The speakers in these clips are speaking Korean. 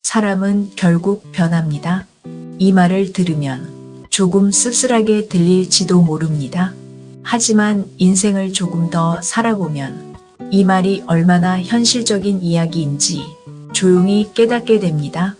사람은 결국 변합니다. 이 말을 들으면 조금 씁쓸하게 들릴지도 모릅니다. 하지만 인생을 조금 더 살아보면 이 말이 얼마나 현실적인 이야기인지 조용히 깨닫게 됩니다.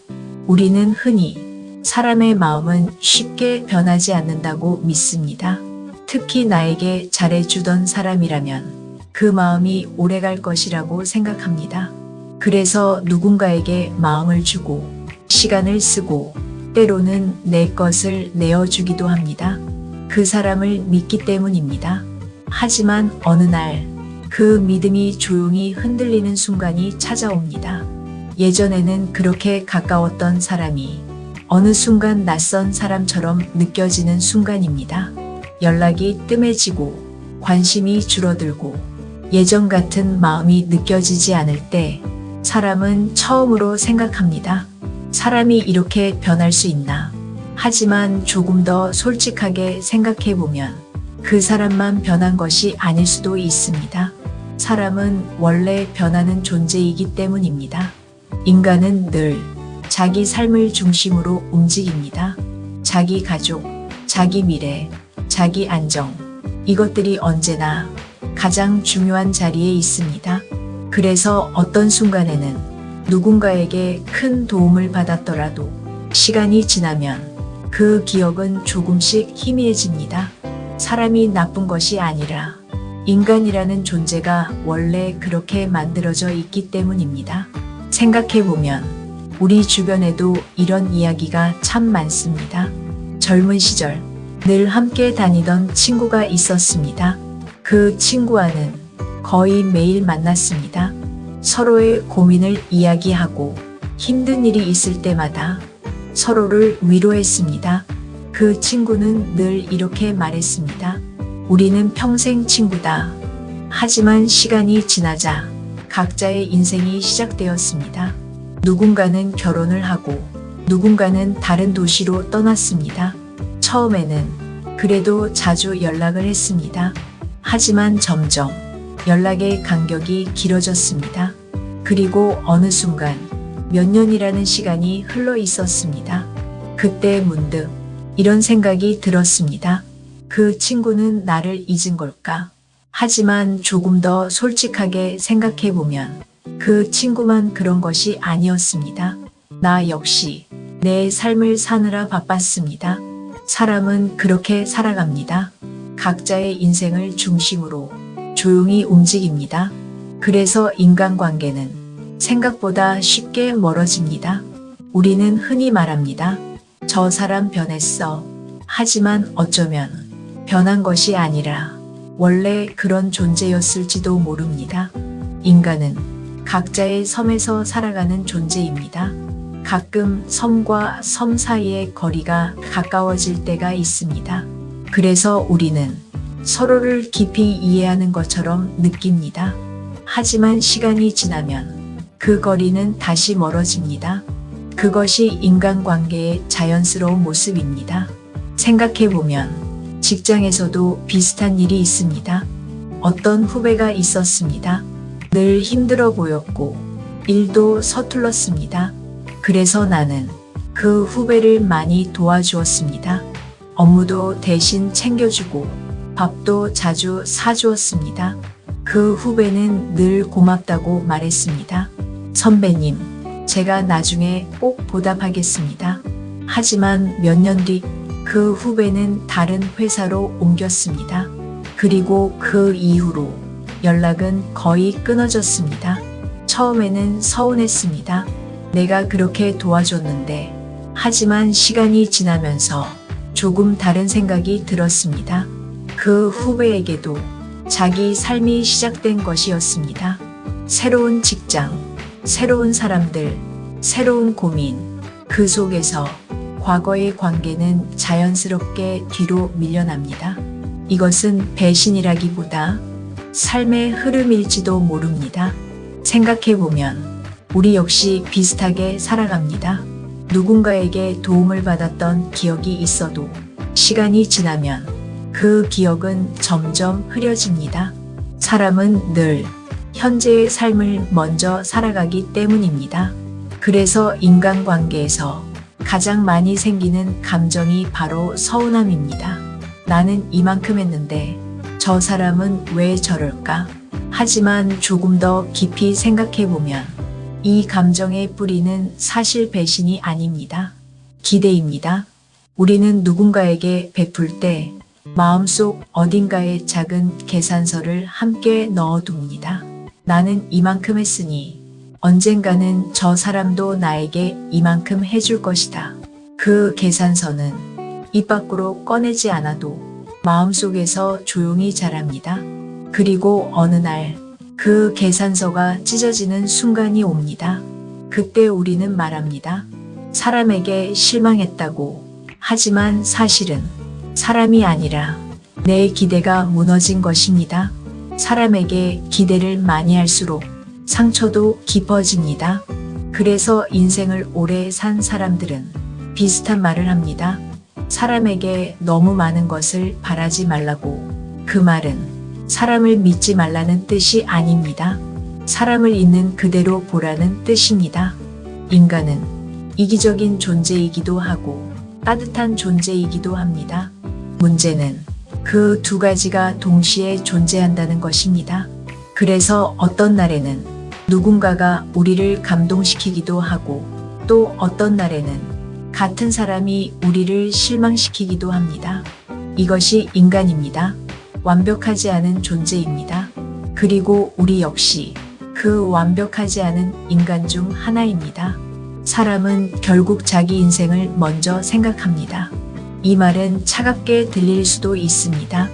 우리는 흔히 사람의 마음은 쉽게 변하지 않는다고 믿습니다. 특히 나에게 잘해주던 사람이라면 그 마음이 오래갈 것이라고 생각합니다. 그래서 누군가에게 마음을 주고 시간을 쓰고 때로는 내 것을 내어주기도 합니다. 그 사람을 믿기 때문입니다. 하지만 어느 날 그 믿음이 조용히 흔들리는 순간이 찾아옵니다. 예전에는 그렇게 가까웠던 사람이 어느 순간 낯선 사람처럼 느껴지는 순간입니다. 연락이 뜸해지고 관심이 줄어들고 예전 같은 마음이 느껴지지 않을 때 사람은 처음으로 생각합니다. 사람이 이렇게 변할 수 있나? 하지만 조금 더 솔직하게 생각해 보면 그 사람만 변한 것이 아닐 수도 있습니다. 사람은 원래 변하는 존재이기 때문입니다. 인간은 늘 자기 삶을 중심으로 움직입니다. 자기 가족, 자기 미래, 자기 안정, 이것들이 언제나 가장 중요한 자리에 있습니다. 그래서 어떤 순간에는 누군가에게 큰 도움을 받았더라도 시간이 지나면 그 기억은 조금씩 희미해집니다. 사람이 나쁜 것이 아니라 인간이라는 존재가 원래 그렇게 만들어져 있기 때문입니다. 생각해보면 우리 주변에도 이런 이야기가 참 많습니다. 젊은 시절 늘 함께 다니던 친구가 있었습니다. 그 친구와는 거의 매일 만났습니다. 서로의 고민을 이야기하고 힘든 일이 있을 때마다 서로를 위로했습니다. 그 친구는 늘 이렇게 말했습니다. 우리는 평생 친구다. 하지만 시간이 지나자 각자의 인생이 시작되었습니다. 누군가는 결혼을 하고 누군가는 다른 도시로 떠났습니다. 처음에는 그래도 자주 연락을 했습니다. 하지만 점점 연락의 간격이 길어졌습니다. 그리고 어느 순간 몇 년이라는 시간이 흘러 있었습니다. 그때 문득 이런 생각이 들었습니다. 그 친구는 나를 잊은 걸까? 하지만 조금 더 솔직하게 생각해보면 그 친구만 그런 것이 아니었습니다. 나 역시 내 삶을 사느라 바빴습니다. 사람은 그렇게 살아갑니다. 각자의 인생을 중심으로 조용히 움직입니다. 그래서 인간관계는 생각보다 쉽게 멀어집니다. 우리는 흔히 말합니다. 저 사람 변했어. 하지만 어쩌면 변한 것이 아니라 원래 그런 존재였을지도 모릅니다. 인간은 각자의 섬에서 살아가는 존재입니다. 가끔 섬과 섬 사이의 거리가 가까워질 때가 있습니다. 그래서 우리는 서로를 깊이 이해하는 것처럼 느낍니다. 하지만 시간이 지나면 그 거리는 다시 멀어집니다. 그것이 인간관계의 자연스러운 모습입니다. 생각해보면 직장에서도 비슷한 일이 있습니다. 어떤 후배가 있었습니다. 늘 힘들어 보였고 일도 서툴렀습니다. 그래서 나는 그 후배를 많이 도와주었습니다. 업무도 대신 챙겨주고 밥도 자주 사주었습니다. 그 후배는 늘 고맙다고 말했습니다. 선배님, 제가 나중에 꼭 보답하겠습니다. 하지만 몇 년 뒤 그 후배는 다른 회사로 옮겼습니다. 그리고 그 이후로 연락은 거의 끊어졌습니다. 처음에는 서운했습니다. 내가 그렇게 도와줬는데, 하지만 시간이 지나면서 조금 다른 생각이 들었습니다. 그 후배에게도 자기 삶이 시작된 것이었습니다. 새로운 직장, 새로운 사람들, 새로운 고민, 그 속에서 과거의 관계는 자연스럽게 뒤로 밀려납니다. 이것은 배신이라기보다 삶의 흐름일지도 모릅니다. 생각해보면 우리 역시 비슷하게 살아갑니다. 누군가에게 도움을 받았던 기억이 있어도 시간이 지나면 그 기억은 점점 흐려집니다. 사람은 늘 현재의 삶을 먼저 살아가기 때문입니다. 그래서 인간관계에서 가장 많이 생기는 감정이 바로 서운함입니다. 나는 이만큼 했는데 저 사람은 왜 저럴까? 하지만 조금 더 깊이 생각해보면 이 감정의 뿌리는 사실 배신이 아닙니다. 기대입니다. 우리는 누군가에게 베풀 때 마음속 어딘가에 작은 계산서를 함께 넣어둡니다. 나는 이만큼 했으니 언젠가는 저 사람도 나에게 이만큼 해줄 것이다. 그 계산서는 입 밖으로 꺼내지 않아도 마음속에서 조용히 자랍니다. 그리고 어느 날 그 계산서가 찢어지는 순간이 옵니다. 그때 우리는 말합니다. 사람에게 실망했다고. 하지만 사실은 사람이 아니라 내 기대가 무너진 것입니다. 사람에게 기대를 많이 할수록 상처도 깊어집니다. 그래서 인생을 오래 산 사람들은 비슷한 말을 합니다. 사람에게 너무 많은 것을 바라지 말라고. 그 말은 사람을 믿지 말라는 뜻이 아닙니다. 사람을 있는 그대로 보라는 뜻입니다. 인간은 이기적인 존재이기도 하고 따뜻한 존재이기도 합니다. 문제는 그 두 가지가 동시에 존재한다는 것입니다. 그래서 어떤 날에는 누군가가 우리를 감동시키기도 하고 또 어떤 날에는 같은 사람이 우리를 실망시키기도 합니다. 이것이 인간입니다. 완벽하지 않은 존재입니다. 그리고 우리 역시 그 완벽하지 않은 인간 중 하나입니다. 사람은 결국 자기 인생을 먼저 생각합니다. 이 말은 차갑게 들릴 수도 있습니다.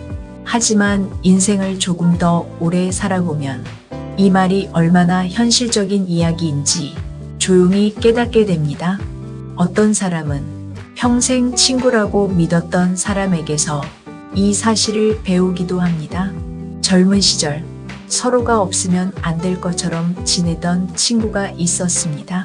하지만 인생을 조금 더 오래 살아보면 이 말이 얼마나 현실적인 이야기인지 조용히 깨닫게 됩니다. 어떤 사람은 평생 친구라고 믿었던 사람에게서 이 사실을 배우기도 합니다. 젊은 시절 서로가 없으면 안 될 것처럼 지내던 친구가 있었습니다.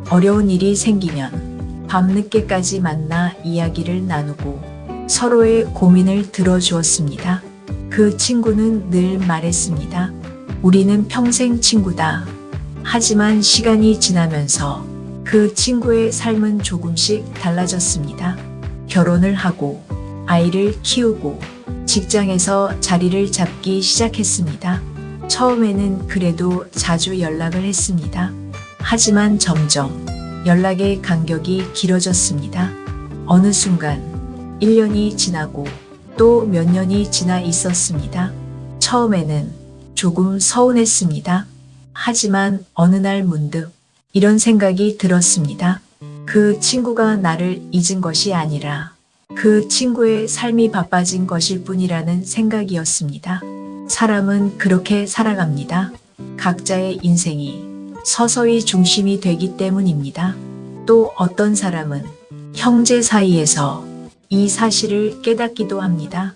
어려운 일이 생기면 밤늦게까지 만나 이야기를 나누고 서로의 고민을 들어주었습니다. 그 친구는 늘 말했습니다. 우리는 평생 친구다. 하지만 시간이 지나면서 그 친구의 삶은 조금씩 달라졌습니다. 결혼을 하고 아이를 키우고 직장에서 자리를 잡기 시작했습니다. 처음에는 그래도 자주 연락을 했습니다. 하지만 점점 연락의 간격이 길어졌습니다. 어느 순간 1년이 지나고 또 몇 년이 지나 있었습니다. 처음에는 조금 서운했습니다. 하지만 어느 날 문득 이런 생각이 들었습니다. 그 친구가 나를 잊은 것이 아니라 그 친구의 삶이 바빠진 것일 뿐이라는 생각이었습니다. 사람은 그렇게 살아갑니다. 각자의 인생이 서서히 중심이 되기 때문입니다. 또 어떤 사람은 형제 사이에서 이 사실을 깨닫기도 합니다.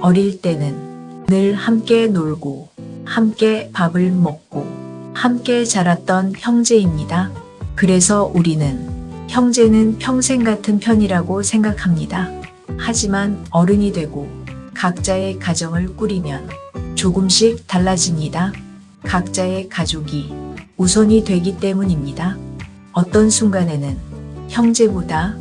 어릴 때는 늘 함께 놀고 함께 밥을 먹고 함께 자랐던 형제입니다. 그래서 우리는 형제는 평생 같은 편이라고 생각합니다. 하지만 어른이 되고 각자의 가정을 꾸리면 조금씩 달라집니다. 각자의 가족이 우선이 되기 때문입니다. 어떤 순간에는 형제보다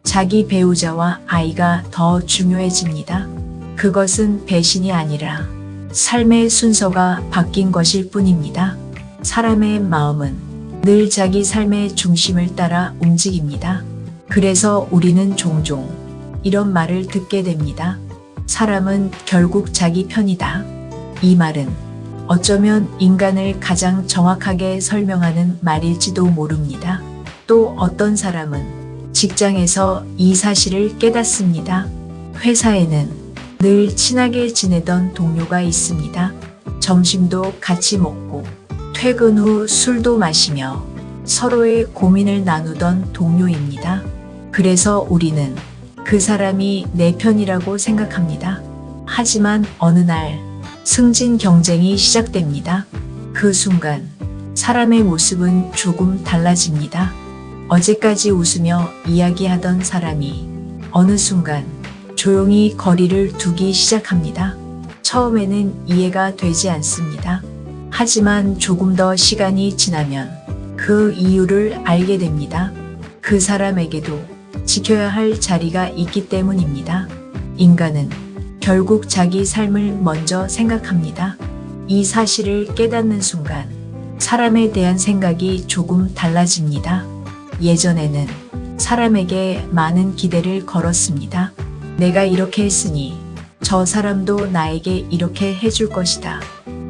자기 배우자와 아이가 더 중요해집니다. 그것은 배신이 아니라 삶의 순서가 바뀐 것일 뿐입니다. 사람의 마음은 늘 자기 삶의 중심을 따라 움직입니다. 그래서 우리는 종종 이런 말을 듣게 됩니다. 사람은 결국 자기 편이다. 이 말은 어쩌면 인간을 가장 정확하게 설명하는 말일지도 모릅니다. 또 어떤 사람은 직장에서 이 사실을 깨닫습니다. 회사에는 늘 친하게 지내던 동료가 있습니다. 점심도 같이 먹고 퇴근 후 술도 마시며 서로의 고민을 나누던 동료입니다. 그래서 우리는 그 사람이 내 편이라고 생각합니다. 하지만 어느 날 승진 경쟁이 시작됩니다. 그 순간 사람의 모습은 조금 달라집니다. 어제까지 웃으며 이야기하던 사람이 어느 순간 조용히 거리를 두기 시작합니다. 처음에는 이해가 되지 않습니다. 하지만 조금 더 시간이 지나면 그 이유를 알게 됩니다. 그 사람에게도 지켜야 할 자리가 있기 때문입니다. 인간은 결국 자기 삶을 먼저 생각합니다. 이 사실을 깨닫는 순간 사람에 대한 생각이 조금 달라집니다. 예전에는 사람에게 많은 기대를 걸었습니다. 내가 이렇게 했으니 저 사람도 나에게 이렇게 해줄 것이다.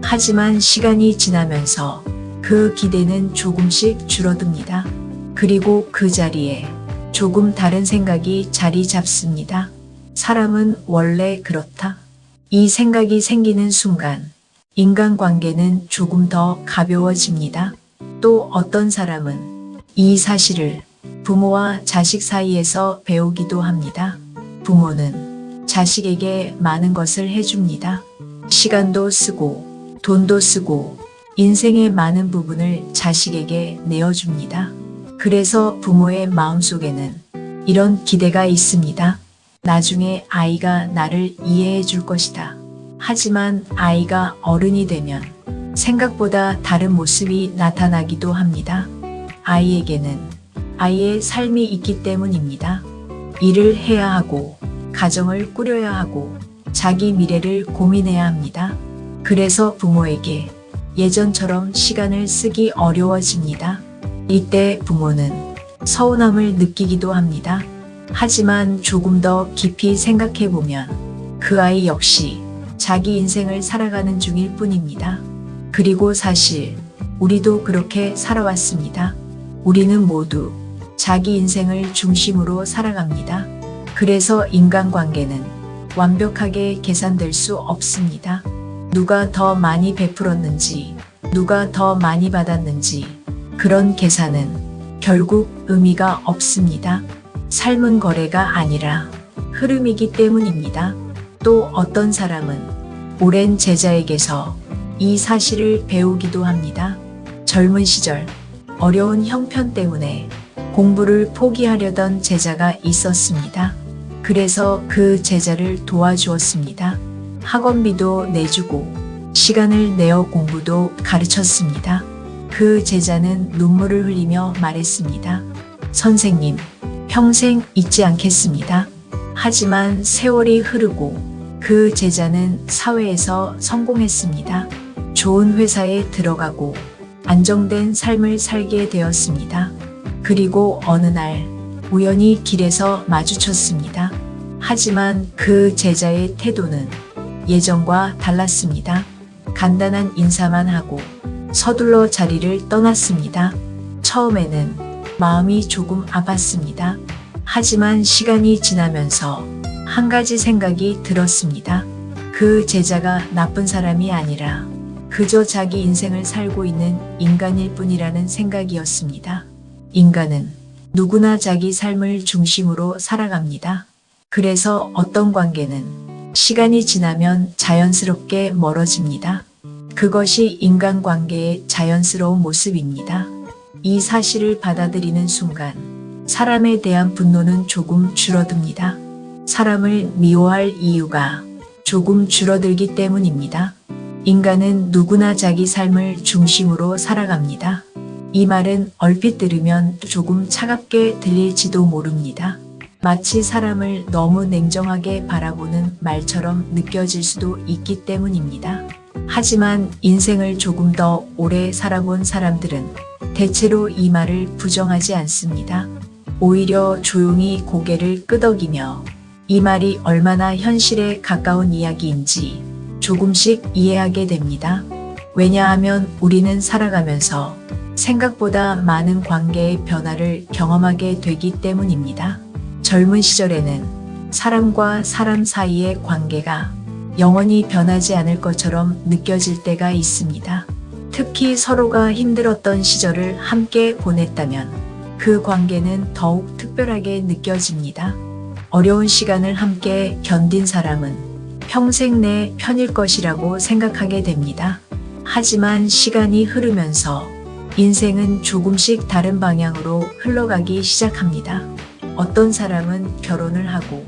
하지만 시간이 지나면서 그 기대는 조금씩 줄어듭니다. 그리고 그 자리에 조금 다른 생각이 자리 잡습니다. 사람은 원래 그렇다. 이 생각이 생기는 순간 인간관계는 조금 더 가벼워집니다. 또 어떤 사람은 이 사실을 부모와 자식 사이에서 배우기도 합니다. 부모는 자식에게 많은 것을 해줍니다. 시간도 쓰고 돈도 쓰고 인생의 많은 부분을 자식에게 내어줍니다. 그래서 부모의 마음속에는 이런 기대가 있습니다. 나중에 아이가 나를 이해해 줄 것이다. 하지만 아이가 어른이 되면 생각보다 다른 모습이 나타나기도 합니다. 아이에게는 아이의 삶이 있기 때문입니다. 일을 해야 하고 가정을 꾸려야 하고 자기 미래를 고민해야 합니다. 그래서 부모에게 예전처럼 시간을 쓰기 어려워집니다. 이때 부모는 서운함을 느끼기도 합니다. 하지만 조금 더 깊이 생각해 보면 그 아이 역시 자기 인생을 살아가는 중일 뿐입니다. 그리고 사실 우리도 그렇게 살아왔습니다. 우리는 모두 자기 인생을 중심으로 살아갑니다. 그래서 인간관계는 완벽하게 계산될 수 없습니다. 누가 더 많이 베풀었는지, 누가 더 많이 받았는지 그런 계산은 결국 의미가 없습니다. 삶은 거래가 아니라 흐름이기 때문입니다. 또 어떤 사람은 오랜 제자에게서 이 사실을 배우기도 합니다. 젊은 시절 어려운 형편 때문에 공부를 포기하려던 제자가 있었습니다. 그래서 그 제자를 도와주었습니다. 학원비도 내주고 시간을 내어 공부도 가르쳤습니다. 그 제자는 눈물을 흘리며 말했습니다. 선생님, 평생 잊지 않겠습니다. 하지만 세월이 흐르고 그 제자는 사회에서 성공했습니다. 좋은 회사에 들어가고 안정된 삶을 살게 되었습니다. 그리고 어느 날 우연히 길에서 마주쳤습니다. 하지만 그 제자의 태도는 예전과 달랐습니다. 간단한 인사만 하고 서둘러 자리를 떠났습니다. 처음에는 마음이 조금 아팠습니다. 하지만 시간이 지나면서 한 가지 생각이 들었습니다. 그 제자가 나쁜 사람이 아니라 그저 자기 인생을 살고 있는 인간일 뿐이라는 생각이었습니다. 인간은 누구나 자기 삶을 중심으로 살아갑니다. 그래서 어떤 관계는 시간이 지나면 자연스럽게 멀어집니다. 그것이 인간관계의 자연스러운 모습입니다. 이 사실을 받아들이는 순간 사람에 대한 분노는 조금 줄어듭니다. 사람을 미워할 이유가 조금 줄어들기 때문입니다. 인간은 누구나 자기 삶을 중심으로 살아갑니다. 이 말은 얼핏 들으면 조금 차갑게 들릴지도 모릅니다. 마치 사람을 너무 냉정하게 바라보는 말처럼 느껴질 수도 있기 때문입니다. 하지만 인생을 조금 더 오래 살아본 사람들은 대체로 이 말을 부정하지 않습니다. 오히려 조용히 고개를 끄덕이며 이 말이 얼마나 현실에 가까운 이야기인지 조금씩 이해하게 됩니다. 왜냐하면 우리는 살아가면서 생각보다 많은 관계의 변화를 경험하게 되기 때문입니다. 젊은 시절에는 사람과 사람 사이의 관계가 영원히 변하지 않을 것처럼 느껴질 때가 있습니다. 특히 서로가 힘들었던 시절을 함께 보냈다면 그 관계는 더욱 특별하게 느껴집니다. 어려운 시간을 함께 견딘 사람은 평생 내 편일 것이라고 생각하게 됩니다. 하지만 시간이 흐르면서 인생은 조금씩 다른 방향으로 흘러가기 시작합니다. 어떤 사람은 결혼을 하고,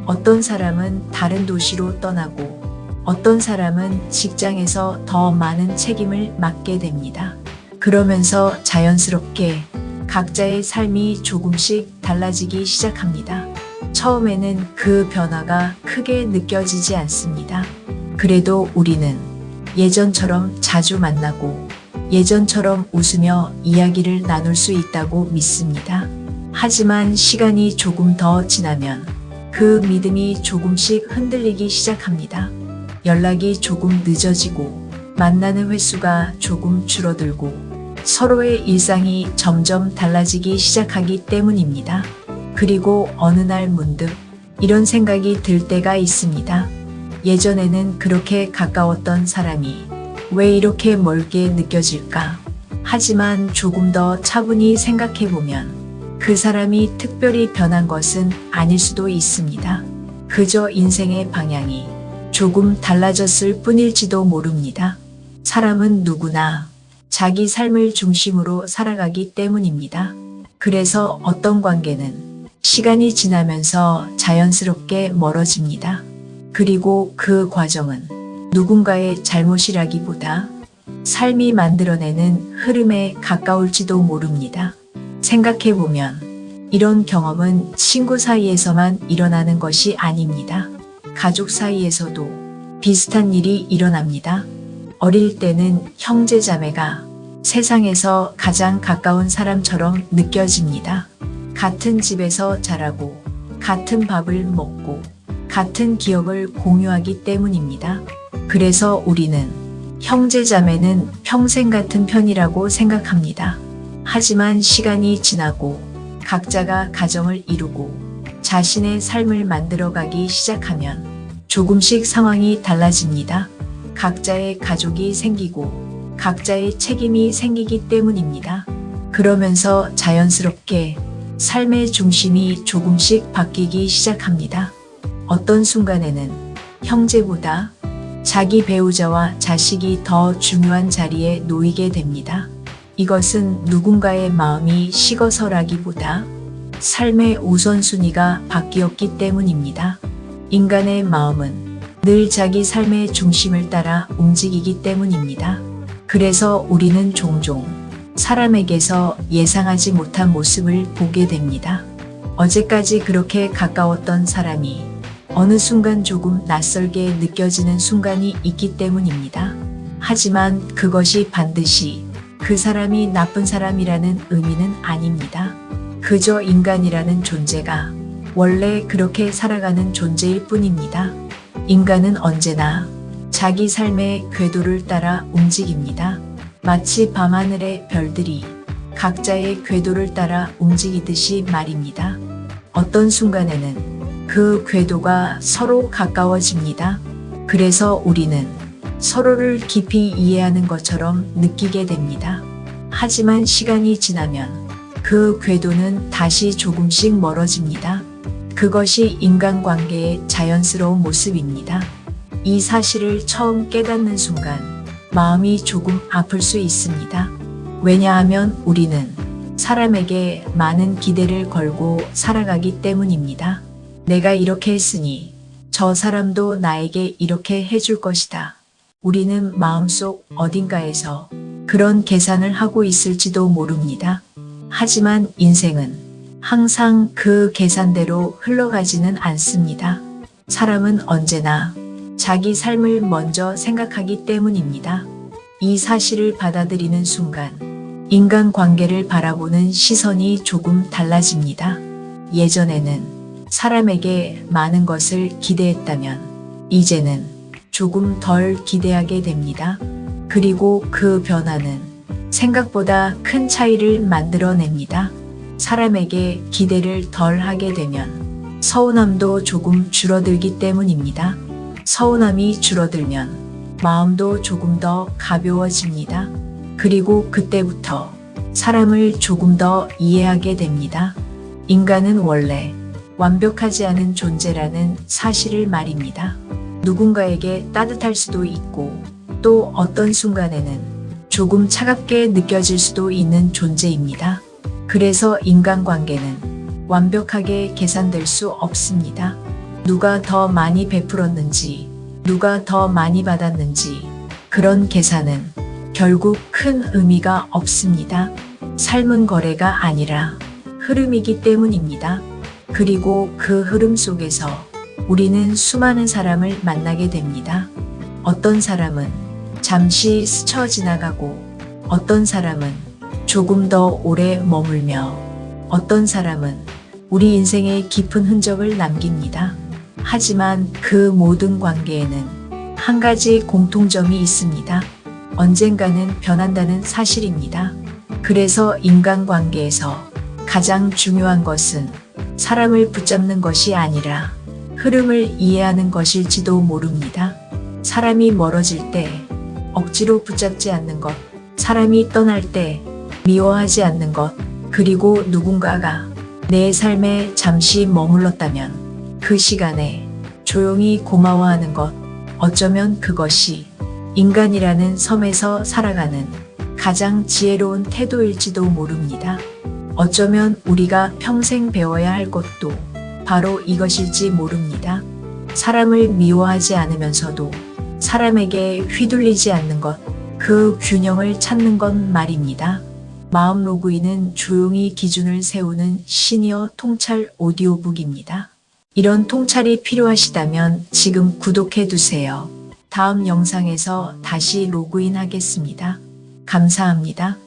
어떤 사람은 다른 도시로 떠나고, 어떤 사람은 직장에서 더 많은 책임을 맡게 됩니다. 그러면서 자연스럽게 각자의 삶이 조금씩 달라지기 시작합니다. 처음에는 그 변화가 크게 느껴지지 않습니다. 그래도 우리는 예전처럼 자주 만나고 예전처럼 웃으며 이야기를 나눌 수 있다고 믿습니다. 하지만 시간이 조금 더 지나면 그 믿음이 조금씩 흔들리기 시작합니다. 연락이 조금 늦어지고 만나는 횟수가 조금 줄어들고 서로의 일상이 점점 달라지기 시작하기 때문입니다. 그리고 어느 날 문득 이런 생각이 들 때가 있습니다. 예전에는 그렇게 가까웠던 사람이 왜 이렇게 멀게 느껴질까? 하지만 조금 더 차분히 생각해보면 그 사람이 특별히 변한 것은 아닐 수도 있습니다. 그저 인생의 방향이 조금 달라졌을 뿐일지도 모릅니다. 사람은 누구나 자기 삶을 중심으로 살아가기 때문입니다. 그래서 어떤 관계는 시간이 지나면서 자연스럽게 멀어집니다. 그리고 그 과정은 누군가의 잘못이라기보다 삶이 만들어내는 흐름에 가까울지도 모릅니다. 생각해보면 이런 경험은 친구 사이에서만 일어나는 것이 아닙니다. 가족 사이에서도 비슷한 일이 일어납니다. 어릴 때는 형제자매가 세상에서 가장 가까운 사람처럼 느껴집니다. 같은 집에서 자라고 같은 밥을 먹고 같은 기억을 공유하기 때문입니다. 그래서 우리는 형제자매는 평생 같은 편이라고 생각합니다. 하지만 시간이 지나고 각자가 가정을 이루고 자신의 삶을 만들어가기 시작하면 조금씩 상황이 달라집니다. 각자의 가족이 생기고 각자의 책임이 생기기 때문입니다. 그러면서 자연스럽게 삶의 중심이 조금씩 바뀌기 시작합니다. 어떤 순간에는 형제보다 자기 배우자와 자식이 더 중요한 자리에 놓이게 됩니다. 이것은 누군가의 마음이 식어서라기보다 삶의 우선순위가 바뀌었기 때문입니다. 인간의 마음은 늘 자기 삶의 중심을 따라 움직이기 때문입니다. 그래서 우리는 종종 사람에게서 예상하지 못한 모습을 보게 됩니다. 어제까지 그렇게 가까웠던 사람이 어느 순간 조금 낯설게 느껴지는 순간이 있기 때문입니다. 하지만 그것이 반드시 그 사람이 나쁜 사람이라는 의미는 아닙니다. 그저 인간이라는 존재가 원래 그렇게 살아가는 존재일 뿐입니다. 인간은 언제나 자기 삶의 궤도를 따라 움직입니다. 마치 밤하늘의 별들이 각자의 궤도를 따라 움직이듯이 말입니다. 어떤 순간에는 그 궤도가 서로 가까워집니다. 그래서 우리는 서로를 깊이 이해하는 것처럼 느끼게 됩니다. 하지만 시간이 지나면 그 궤도는 다시 조금씩 멀어집니다. 그것이 인간관계의 자연스러운 모습입니다. 이 사실을 처음 깨닫는 순간 마음이 조금 아플 수 있습니다. 왜냐하면 우리는 사람에게 많은 기대를 걸고 살아가기 때문입니다. 내가 이렇게 했으니 저 사람도 나에게 이렇게 해줄 것이다. 우리는 마음속 어딘가에서 그런 계산을 하고 있을지도 모릅니다. 하지만 인생은 항상 그 계산대로 흘러가지는 않습니다. 사람은 언제나 자기 삶을 먼저 생각하기 때문입니다. 이 사실을 받아들이는 순간 인간관계를 바라보는 시선이 조금 달라집니다. 예전에는 사람에게 많은 것을 기대했다면 이제는 조금 덜 기대하게 됩니다. 그리고 그 변화는 생각보다 큰 차이를 만들어냅니다. 사람에게 기대를 덜 하게 되면 서운함도 조금 줄어들기 때문입니다. 서운함이 줄어들면 마음도 조금 더 가벼워집니다. 그리고 그때부터 사람을 조금 더 이해하게 됩니다. 인간은 원래 완벽하지 않은 존재라는 사실을 말입니다. 누군가에게 따뜻할 수도 있고 또 어떤 순간에는 조금 차갑게 느껴질 수도 있는 존재입니다. 그래서 인간관계는 완벽하게 계산될 수 없습니다. 누가 더 많이 베풀었는지, 누가 더 많이 받았는지 그런 계산은 결국 큰 의미가 없습니다. 삶은 거래가 아니라 흐름이기 때문입니다. 그리고 그 흐름 속에서 우리는 수많은 사람을 만나게 됩니다. 어떤 사람은 잠시 스쳐 지나가고, 어떤 사람은 조금 더 오래 머물며, 어떤 사람은 우리 인생에 깊은 흔적을 남깁니다. 하지만 그 모든 관계에는 한 가지 공통점이 있습니다. 언젠가는 변한다는 사실입니다. 그래서 인간관계에서 가장 중요한 것은 사람을 붙잡는 것이 아니라 흐름을 이해하는 것일지도 모릅니다. 사람이 멀어질 때 억지로 붙잡지 않는 것, 사람이 떠날 때 미워하지 않는 것, 그리고 누군가가 내 삶에 잠시 머물렀다면 그 시간에 조용히 고마워하는 것, 어쩌면 그것이 인간이라는 섬에서 살아가는 가장 지혜로운 태도일지도 모릅니다. 어쩌면 우리가 평생 배워야 할 것도 바로 이것일지 모릅니다. 사람을 미워하지 않으면서도 사람에게 휘둘리지 않는 것, 그 균형을 찾는 것 말입니다. 마음 로그인은 조용히 기준을 세우는 시니어 통찰 오디오북입니다. 이런 통찰이 필요하시다면 지금 구독해 두세요. 다음 영상에서 다시 로그인 하겠습니다. 감사합니다.